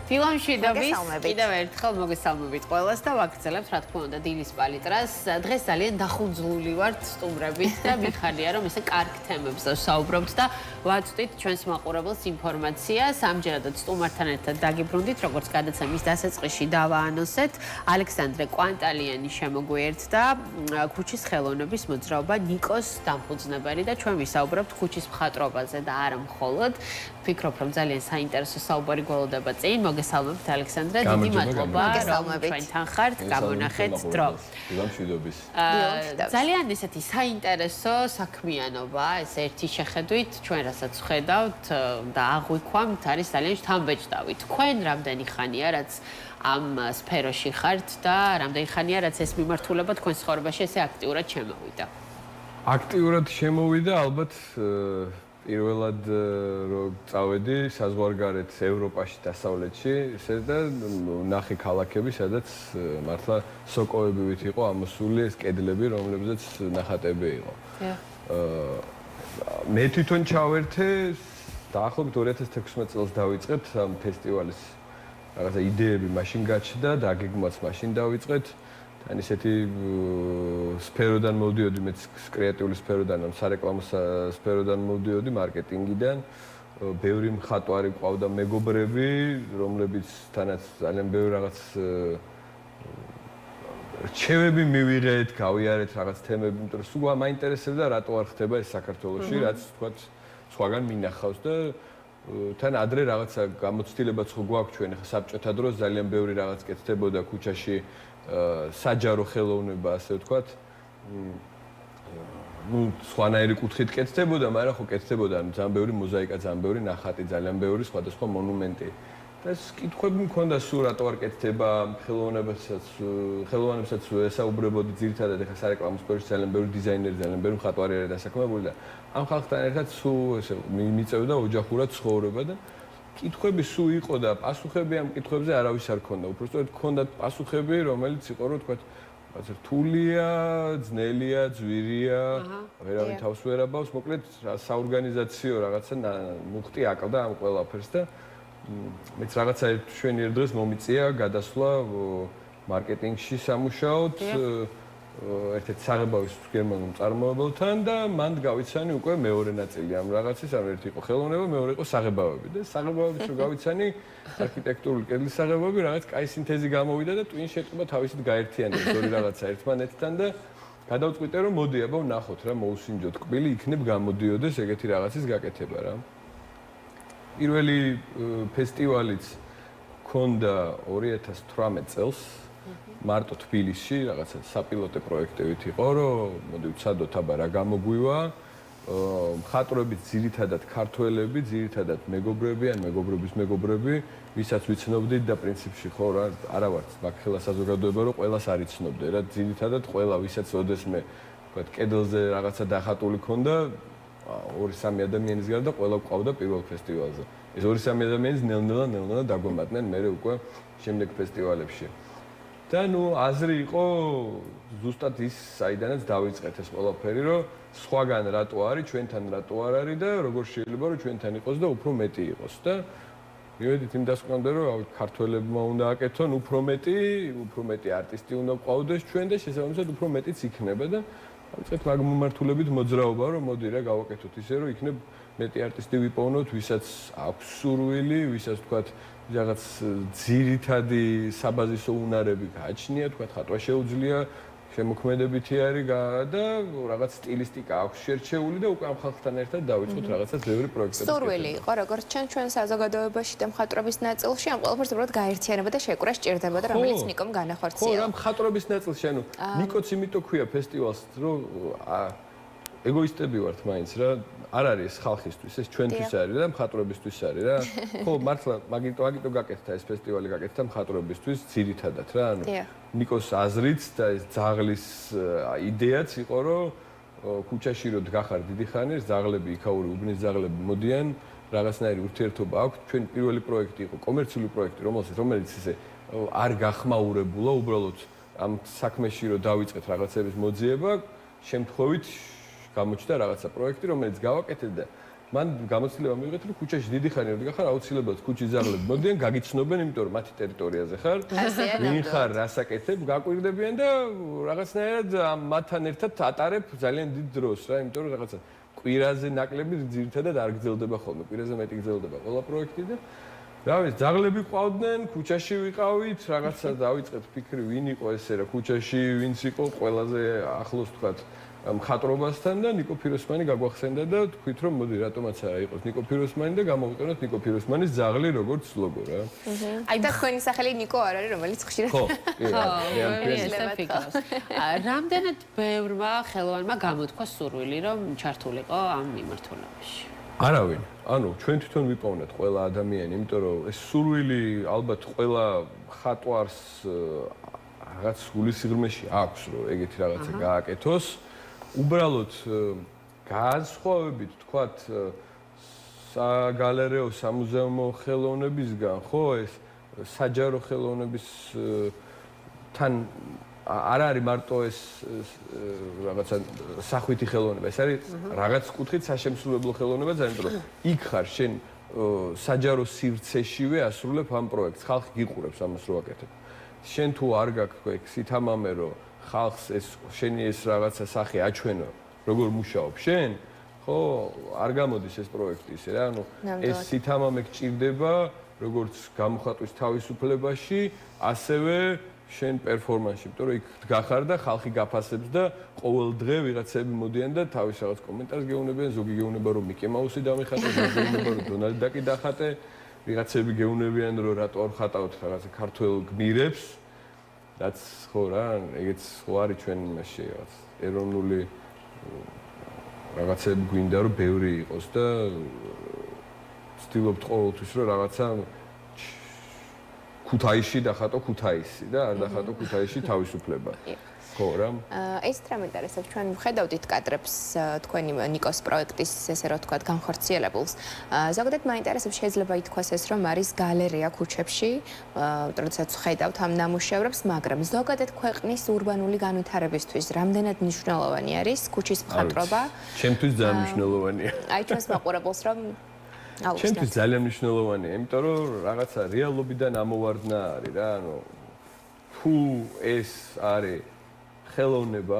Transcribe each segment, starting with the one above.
დილამშვიდობის კიდევ ერთხელ მოგესალმებით ყველას და ვაგრძელებთ რა თქმა უნდა დილის პალიტრას. დღეს ძალიან დახუნძლული ვართ სტუმრებით და მიხარია რომ ესე კარგ თემებზე ვსაუბრობთ და ვაწვდით ჩვენს მაყურებელს ინფორმაციას. ამჯერადაც სტუმართან ერთად დაგიბრუნდით, როგორც გადაცემის დასაწყისში დავაანონსეთ, ალექსანდრე კვანტალიანი შემოგვიერთდა ქუჩის ხელოვნების მოძრაობა ნიკოს დამფუძნებელი და ჩვენ ვისაუბრებთ ქუჩის მხატვრობაზე და არა მხოლოდ. ვფიქრობ რომ ძალიან საინტერესო საუბარი გველოდება წინ. მოგესალმებით ალექსანდრე, დიდი მადლობა რომ ჩვენთან ხართ, გამონახეთ დრო. დილამშვიდობის. ძალიან ესეთი საინტერესო საქმიანობა, ეს ერთი შეხედვით ჩვენ რასაც ვხედავთ და აღვიქვამთ, არის ძალიან შთამბეჭდავი. თქვენ რამდენი ხანია რაც ამ სფეროში ხართ და რამდენი ხანია რაც ეს მიმართულება თქვენ ცხოვრებაში ესე აქტიურად შემოვიდა? აქტიურად შემოვიდა ალბათ პირველად რომ წავედი საზღვარგარეთ ევროპაში დასავლეთში, ესე და ნახე ქალაქები, სადაც მართლა სოკოებივით იყო ამოსული ეს კედლები, რომლებზეც ნახატები იყო. მე თვითონ ჩავერთე დაახლოებით 2016 წელს დავიწყეთ ამ ფესტივალის რაღაცა იდეები მაშინ გაჩნდა და აგეგმვაც მაშინ დავიწყეთ. ან ისეთი სფეროდან მოვდიოდი, მეც კრეატიული სფეროდან, სარეკლამო სფეროდან მოვდიოდი, მარკეტინგიდან. ბევრი მხატვარი ყავდა მეგობრები, რომლებიცთანაც ძალიან ბევრი რაღაც რჩევები მივიღეთ, გავიარეთ რაღაც თემები, იმიტომ რომ სულ მაინტერესებდა რატო არ ხდება ეს საქართველოში, რაც თქვათ სხვაგან მინახავს და თან ადრე რაღაცა გამოცდილებაც ხო გვაქვს ჩვენ ახლა საბჭოთა დროს ძალიან ბევრი რაღაც კეთდებოდა ქუჩაში საჯარო ხელოვნება, ასე ვთქვათ. ნუ სხვანაირი კუთხით კეთდებოდა, მაგრამ ხო კეთდებოდა, ძალიან ბევრი მოზაიკა, ძალიან ბევრი ნახატი, ძალიან ბევრი სხვადასხვა მონუმენტი. და ეს კითხვები მქონდა სულ რატო არ კეთდება ხელოვანებსაც ესაუბრებოდი ძირითადად ახლა სარეკლამო სფეროში ძალიან ბევრი დიზაინერი, ძალიან ბევრი მხატვარი არის დასაქმებული და ამ ხალხთან ერთად სულ ესე მიწევდა ოჯახურად ცხოვრება და კითხვები სულ იყო და პასუხები ამ კითხვებზე არავის არ ქონდა. უბრალოდ ქონდათ პასუხები, რომელიც იყო რომ თქვა რაღაცა რთულია, ძნელია, ძვირია, ვერავინ თავს ვერ აბავს. მოკლედ საორგანიზაციო რაღაცა მუხტი აკლდა ამ ყველაფერს და მეც რაღაცა შვენიერ დღეს მომიწია გადასვლა მარკეტინგში სამუშაოდ ერთ-ერთ საღებავის გერმანულ მწარმოებელთან და მან გავიცანი უკვე მეორე ნაწილი ამ რაღაცის, ანუ ერთი იყო ხელოვნება, მეორე იყო საღებავები და საღებავების რო გავიცანი არქიტექტურული კედლის საღებავები რაღაც კაი სინთეზი გამოვიდა და ტვინ შეტყობა თავისით გაერთიანებს ორი რაღაცა ერთმანეთთან და გადავწყვიტე რომ მოდი აბა ვნახოთ რა მოусინჯოთ კბილი იქნებ გამოდიოდეს ეგეთი რაღაცის გაკეთება რა. პირველი ფესტივალიც ქონდა 2018 წელს მარტო თბილისში, რაღაცა საპილოტე პროექტებით იყო, რომ მოდი ვცადოთ აბა რა გამოგვივა. მხატვრები ძირითადად ქართველები, ძირითადად მეგობრები ან მეგობრების მეგობრები, ვისაც ვიცნობდით და პრინციპში ხო რა არა ვართ მაგხელა საზოგადოება, რომ ყველას არ იცნობდე რა, ძირითადად ყველა ვისაც ოდესმე ვთქვათ კედელზე რაღაცა დახატული ქონდა 2-3 ადამიანის გარდა ყველა ყავდა პირველ ფესტივალზე. ეს 2-3 ადამიანის ნელ-ნელა დაგვემატნენ მე უკვე შემდეგ ფესტივალებში. და ნუ აზრი იყო ზუსტად ის საიდანაც დავიწყეთ ეს ყველაფერი, რომ სხვაგან რატო არის, ჩვენთან რატო არ არის და როგორ შეიძლება რომ ჩვენთან იყოს და უფრო მეტი იყოს და მივედით იმ დასკვნამდე, რომ ქართველებმა უნდა აკეთონ უფრო მეტი არტისტი უნდა ყავდეს ჩვენ და შესაბამისად უფრო მეტიც იქნება და დავიწყეთ მაგ მიმართულებით მოძრაობა, რომ მოდი რა გავაკეთოთ ისე, რომ იქნებ მეტი არტისტი ვიპოვნოთ, ვისაც აქვს სურვილი, ვისაც თქვათ რაღაც ძირითადი საბაზისო უნარები გააჩნია, თქვათ ხატვა შეუძლია, შემოქმედებითი არის და რაღაც სტილისტიკა აქვს შერჩეული და უკვე ამ ხალხთან ერთად დავიწყოთ რაღაცა ბევრი პროექტები. სურვილი იყო, როგორც ჩვენ საზოგადოებაში და მხატვრობის ნაწილში ამ ყველაფერს უბრალოდ გაერთიანება და შეკვრა სჭირდებოდა, რომელიც ნიკომ განახორციელა. ხო, რა მხატვრობის ნაწილში, ანუ ნიკოც იმიტომ ქვია ფესტივალს, რომ ეგოისტები ვართ მაინც რა, არ არის ეს ხალხისთვის, ეს ჩვენთვის არის და მხატვრებისთვის არის რა. ხო, მართლა მაგიტო გაკეთდა ეს ფესტივალი გაკეთდა მხატვრებისთვის ძირითადად რა, ანუ ნიკოს აზრით და ეს ძაღლის იდეაც იყო, რომ ქუჩაში რო დგახარ დიდი ხანი, ძაღლები იქაური უბნის ძაღლები მოდიან, რაღაცნაირი ურთიერთობა აქვს. ჩვენ პირველი პროექტი იყო კომერციული პროექტი, რომელიც ესე არ გახმაურებულა, უბრალოდ ამ საქმეში რო დავიწყეთ რაღაცების მოძიება, შემთხვევით გამოჩნდა რაღაცა პროექტი, რომელიც გავაკეთეთ და მან გამოცდილება მიიღეთ, რომ ქუჩაში დიდი ხანი რომ გახარ, აუცილებლად ქუჩის ძაღლები მოდიან, გაგიცნობენ, იმიტომ რომ მათი ტერიტორიაზე ხარ. ვინ ხარ, რასაკეთებ, გაკვირდებიან და რაღაცნაირად მათთან ერთად ატარებ ძალიან დიდ დროს რა, იმიტომ რომ რაღაცა კვირაზე ნაკლები ძირითადად არ გრძელდება ხოლმე, კვირაზე მეტი გრძელდება ყველა პროექტი და რა ვიცი, ძაღლები ყავდნენ, ქუჩაში ვიყავით, რაღაცა დავიწყეთ ფიქრი, ვინ იყო ესე რა, ქუჩაში ვინც იყო ყველაზე ახლოს თქვათ მხატვრობასთან და ნიკო ფიროსმანი გაგვახსენდა და თქვით რომ მოდი რატომაც არა იყოს ნიკო ფიროსმანი და გამოვიყენოთ ნიკო ფიროსმანის ძაღლი როგორც ლოგო რა. აი და თქვენი სახელი ნიკო არ არის, რომელიც ხშირად ხო, რამდენად ბევრმა ხელოვანმა გამოთქვა სურვილი რომ ჩართულიყო ამ მიმართულებაში? არავინ. ანუ ჩვენ თვითონ ვიპოვნეთ ყველა ადამიანი, იმიტომ რომ ეს სურვილი ალბათ ყველა ხატვარს რაღაც გულისიღრმეში აქვს, რომ ეგეთი რაღაცა გააკეთოს. უბრალოდ განსხვავებით თქვათ საგალერეო სამუზეუმო ხელოვნებისგან, ხო, ეს საჯარო ხელოვნების თან არ არის მარტო ეს რაღაცა სახვითი ხელოვნება, ეს არის რაღაც კუთხით საშემსრულებლო ხელოვნება, იმიტომ რომ იქ ხარ შენ საჯარო სივრცეშივე ასრულებ ამ პროექტს, ხალხი გიყურებს ამას რო აკეთებ. შენ თუ არ გაქვს სითამამე რომ ხალხს ეს შენი ეს რაღაცა სახე აჩვენო, როგორ მუშაობ შენ, ხო, არ გამოდის ეს პროექტი ისე რა, ანუ ეს სითამამე გჭირდება როგორც გამოხატვის თავისუფლებაში, ასევე შენ პერფორმანსში, იმიტომ რომ იქ გახარ და ხალხი გაფასებს და ყოველ დღე ვიღაცები მოდიან და თავის რაღაც კომენტარს გეუბნებიან, ზოგი გეუბნება რომ მიკი მაუსი დამიხატე, ზოგი გეუბნება რომ დონალდ დაკი დახატე, ვიღაცები გეუბნებიან რომ რატო არ ხატავთ რაღაცა ქართველ გმირებს, რაც ხო რა, ეგეც ხო არის ჩვენ იმაში რაღაც ეროვნული რაღაცები გვინდა რომ ბევრი იყოს და ვცდილობთ ყოველთვის რომ რაღაცა ქუთაისში დახატო ქუთაისი და არ დახატო ქუთაისში თავისუფლება. ხო რა. ეს ტრამენტარესებს ჩვენ ვხედავდით კადრებს თქვენი ნიკოს პროექტის ესე რომ თქვა განხორციელებულს. ზოგადად მაინტერესებს შეიძლება ითქვას ეს რომ არის გალერეა ქუჩებში, როდესაც ხედავთ ამ ნამუშევრებს, მაგრამ ზოგადად ქვეყნის ურბანული განვითარებისთვის რამდენად მნიშვნელოვანი არის ქუჩის მხატვრობა? ჩემთვის ძალიან მნიშვნელოვანია. აი ჩვენს მაყურებელს რომ ჩემთვის ძალიან მნიშვნელოვანია, იმიტომ რომ რაღაცა რეალობიდან ამოვარდნა არის რა, ანუ თუ ეს არის ხელოვნება,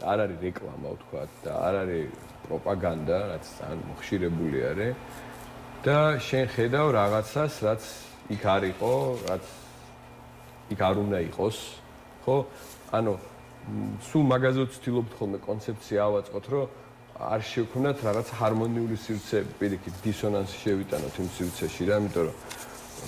არ არის რეკლამა ვთქვათ და არ არის პროპაგანდა, რაც ძალიან მოხშირებული არის და შენ ხედავ რაღაცას, რაც იქ არ იყო, რაც იქ არ უნდა იყოს, ხო? ანუ სულ მაგაზე ვცდილობთ ხოლმე კონცეფცია ავაწყოთ, რომ არ შევქმნათ რაღაც ჰარმონიული სივრცეები, პირიქით დისონანსი შევიტანოთ იმ სივრცეში რა, იმიტომ რომ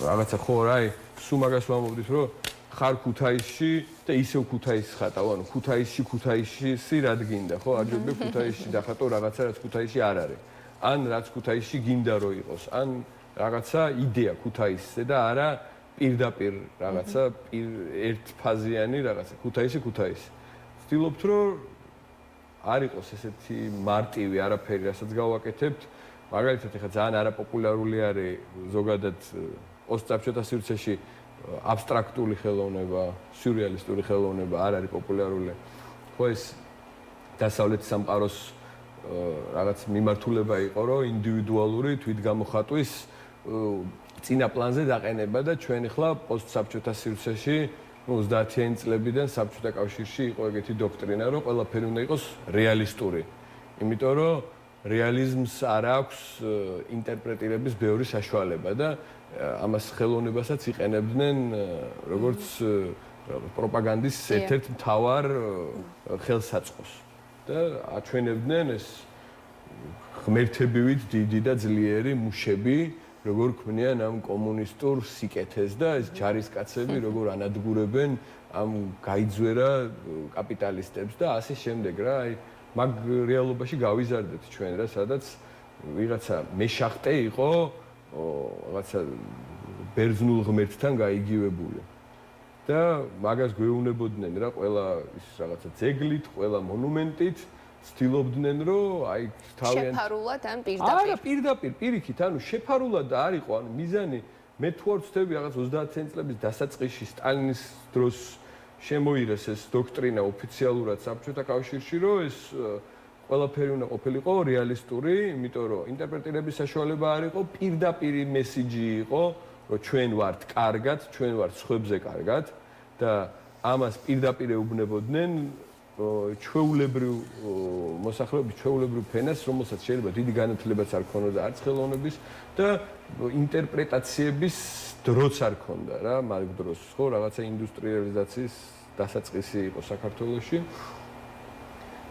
რაღაცა ხო რა, სულ მაგას ვამბობდით, რომ ხარ ქუთაისში და ისევ ქუთაისს ხატავ, ანუ ქუთაისში რად გინდა, ხო? არ ჯობია ქუთაისში დახატო რაღაცა, რაც ქუთაისში არ არის. ან რაც ქუთაისში გინდა რომ იყოს, ან რაღაცა იდეა ქუთაისზე და არა პირდაპირ რაღაცა ერთფაზიანი რაღაცა, ქუთაისი. ვცდილობთ, რომ არ იყოს ესეთი მარტივი არაფერი, რასაც გავაკეთებთ. მაგალითად, ეხლა ძალიან არაპოპულარული არის ზოგადად პოსტსაბჭოთა სივრცეში აბსტრაქტული ხელოვნება, სიურრეალისტური ხელოვნება არ არის პოპულარული. ხო ეს დასავლეთის სამყაროს რაღაც მიმართულება იყო, რომ ინდივიდუალური თვითგამოხატვის წინა პლანზე დაყენება და ჩვენ ახლა პოსტსაბჭოთა სივრცეში 30-იანი წლებიდან საბჭოთა კავშირში იყო ეგეთი დოქტრინა, რომ ყველაფერი უნდა იყოს რეალისტური. იმიტომ რომ რეალიზმს არ აქვს ინტერპრეტირების ბევრი საშუალება და ამას ხელოვნებასაც იყენებდნენ როგორც პროპაგანდის ერთ-ერთ მთავარ ხელსაწყოს და აჩვენებდნენ ეს ღმერთებივით დიდი და ძლიერი მუშები, როგორ ქმნიან ამ კომუნისტურ სიკეთეს და ეს ჯარისკაცები როგორ ანადგურებენ ამ გაიძვერა კაპიტალისტებს და ასე შემდეგ რა, აი მაგ რეალობაში გავიზარდეთ ჩვენ რა, სადაც ვიღაცა მეშახტე იყო რაღაცა ბერძნულ ღმერთთან გაიგივებული. და მაგას გვეუბნებოდნენ რა ყველა ის რაღაცა ძეგლით, ყველა მონუმენტით, ცდილობდნენ რომ აი თავიანთ შეფარულად ან პირდაპირ. არა, პირდაპირ, პირიქით, ანუ შეფარულად არ იყო, ანუ მიზანი მე თუ არ ვცდები რაღაც 30-იანი წლების დასაწყისში სტალინის დროს შემოიღეს ეს დოქტრინა ოფიციალურად საბჭოთა კავშირში, რომ ეს ყველაფერი უნდა ყოფილიყო რეალისტური, იმიტომ რომ ინტერპრეტირების საშუალება არ იყო, პირდაპირ მესიჯი იყო, რომ ჩვენ ვართ კარგად, ჩვენ ვართ სხვებზე კარგად და ამას პირდაპირ ეუბნებოდნენ ჩვეულებრივ მოსახლეობის ჩვეულებრივ ფენას, რომელსაც შეიძლება დიდი განათლებაც არ ქონოდა არც ხელოვნების და ინტერპრეტაციების დროც არ ქონდა რა, მაგ დროს ხო, რაღაცა ინდუსტრიალიზაციის დასაწყისი იყო საქართველოში.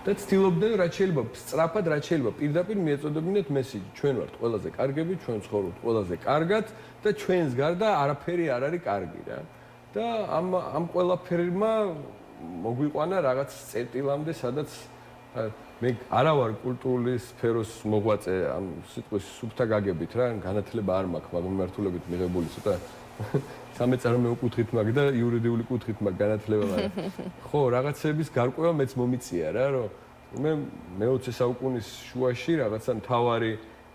და ცდილობდნენ რაც შეიძლება სწრაფად, რაც შეიძლება პირდაპირ მიეწოდებინათ მესიჯი. ჩვენ ვართ ყველაზე კარგები, ჩვენ ცხოვრობთ ყველაზე კარგად და ჩვენს გარდა არაფერი არ არის კარგი რა. და ამ ყველაფერმა მოგვიყვანა რაღაც წერტილამდე, სადაც მე არა ვარ კულტურული სფეროს მოღვაწე, ამ სიტყვის სუფთა გაგებით რა, განათლება არ მაქვს, მაგრამ მიმართულებით მიღებული ცოტა სამეწარმეო კუთხით მაქვს და იურიდიული კუთხით მაქვს განათლება, მაგრამ ხო, რაღაცების გარკვევა მეც მომიწია რა, რომ მე მე-20 საუკუნის შუაში რაღაცა მთავარი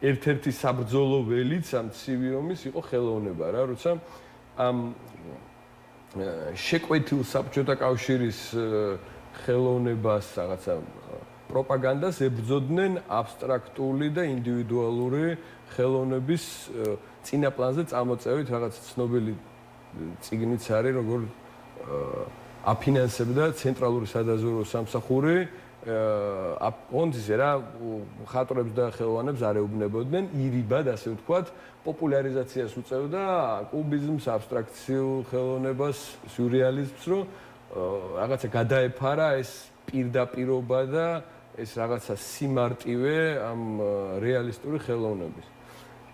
ერთ-ერთი საბრძოლო ველიც ამ ცივი ომის იყო ხელოვნება რა, როცა ამ შეკვეთილ საბჭოთა კავშირის ხელოვნებას რაღაცა პროპაგანდას ებრძოდნენ აბსტრაქტული და ინდივიდუალური ხელოვნების წინაპლანზე წამოწევით რაღაც ცნობილი წიგნიც არის, როგორ აფინანსებდა ცენტრალური სადაზვერვო სამსახური ონძიზე რა ხატრებს და ხელოვანებს არ ეუბნებოდნენ, ირიბად ასე ვთქვათ, პოპულარიზაციას უწევდა კუბიზმს, აბსტრაქციულ ხელოვნებას, სიურრეალიზმს, რომ რაღაცა გადაეფარა ეს პირდაპირობა და ეს რაღაცა სიმარტივე ამ რეალისტური ხელოვნების.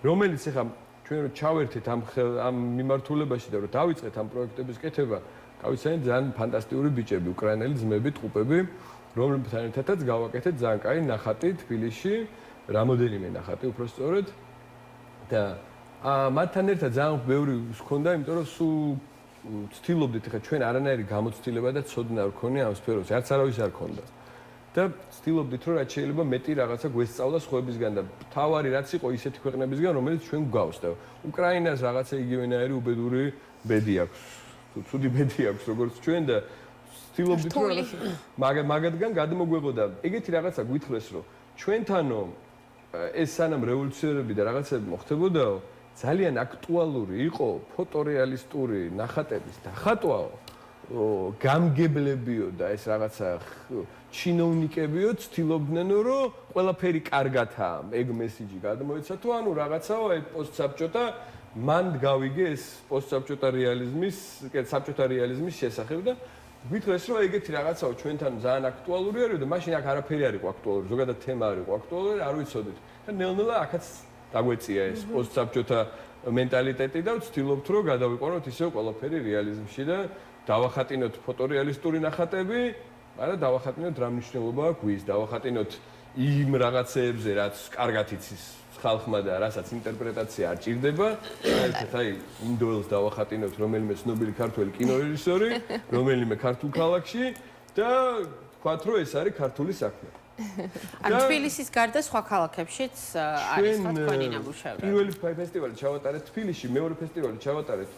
რომელიც ახლა ჩვენ რო ჩავერთეთ ამ მიმართულებაში და რო დავიწყეთ ამ პროექტების კეთება, გავიცანეთ ძალიან ფანტასტიკური ბიჭები, უკრაინელი ძმები, ტყუპები, რომლებთან ერთადაც გავაკეთეთ ძალიან კაი ნახატი თბილისში, რამოდენიმე ნახატი უпростоრად და მათთან ერთად ძალიან ბევრი ჰქონდა, იმიტომ რომ სულ ცდილობდით ახლა ჩვენ არანაირი გამოცდილება და ცოდნა არ ქონია ამ სფეროზე, არც არავის არ ქონდა. და ცდილობდით რომ რაც შეიძლება მეტი რაღაცა გვესწავლა სხვებისგან და თავარი რაც იყო ისეთი ქვეყნებისგან, რომელიც ჩვენ გვგავს და უკრაინას რაღაცა იგივენაირი უბედური ბედი აქვს. ცუდი ბედი აქვს როგორც ჩვენ და ცდილობდით რომ მაგათგან გადმოგვეღოდა. ეგეთი რაღაცა გვითხრეს რომ ჩვენთანო ეს სანამ რევოლუციონები და რაღაცები მოხდებოდაო, ძალიან აქტუალური იყო ფოტორეალისტური ნახატების დახატვაო, გამგებლებიო და ეს რაღაცა ჩინოვნიკებიო ცდილობდნენ რომ ყველაფერი კარგათაა, ეგ მესიჯი გადმოეცა თუ ანუ რაღაცაო აი პოსტსაბჭოთა მან გავიგე ეს პოსტსაბჭოთა რეალიზმის, საბჭოთა რეალიზმის შესახებ და გვითხრეს რომ ეგეთი რაღაცაო ჩვენთან ძალიან აქტუალური არის და მაშინ აქ არაფერი არ იყო აქტუალური, ზოგადად თემა არ იყო აქტუალური, არ ვიცოდით. და ნელ-ნელა აქაც დაგვეწია ეს პოსტსაბჭოთა მენტალიტეტი და ვცდილობთ რომ გადავიყვანოთ ისევ ყველაფერი რეალიზმში და დავახატინოთ ფოტორეალისტური ნახატები, მაგრამ დავახატინოთ რა მნიშვნელობა აქვს, დავახატინოთ იმ რაღაცეებზე, რაც კარგად იცის ხალხმა და რასაც ინტერპრეტაცია არ ჭირდება. ერთად აი ინდოელს დავახატინოთ, რომელიმე ცნობილი ქართველი კინორეჟისორი, რომელიმე ქართულ ქალაქში და ვთქვათ, რომ ეს არის ქართული საქმე. ან თბილისის გარდა სხვა ქალაქებშიც არის თქვენი ნამუშევრები. პირველი ფესტივალი ჩავატარეთ თბილისში, მეორე ფესტივალი ჩავატარეთ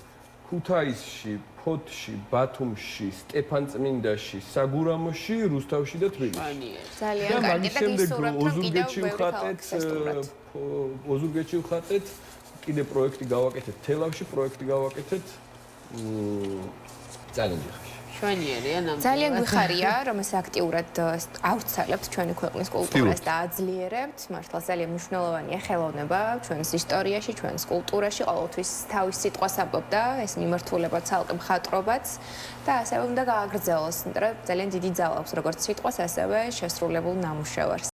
ქუთაისში, ფოთში, ბათუმში, სტეფანწმინდაში, საგურამოში, რუსთავში და თბილისში. ძალიან კარგი და ისურვებთ რომ კიდევ ოზურგეთში ვხატეთ, კიდე პროექტი გავაკეთეთ თელავში, პროექტი გავაკეთეთ ძალიან დიხაში. შვენიერია ნამდვილად. ძალიან გვიხარია, რომ ეს აქტიურად ავრცელებთ ჩვენი ქვეყნის კულტურას და აძლიერებთ. მართლა ძალიან მნიშვნელოვანია ხელოვნება ჩვენს ისტორიაში, ჩვენს კულტურაში, ყოველთვის თავის სიტყვას ამბობდა, ეს მიმართულება ცალკე მხატვრობაც და ასევე უნდა გააგრძელოს, იმიტომ რომ ძალიან დიდი ძალა აქვს როგორც სიტყვას, ასევე შესრულებულ ნამუშევარს.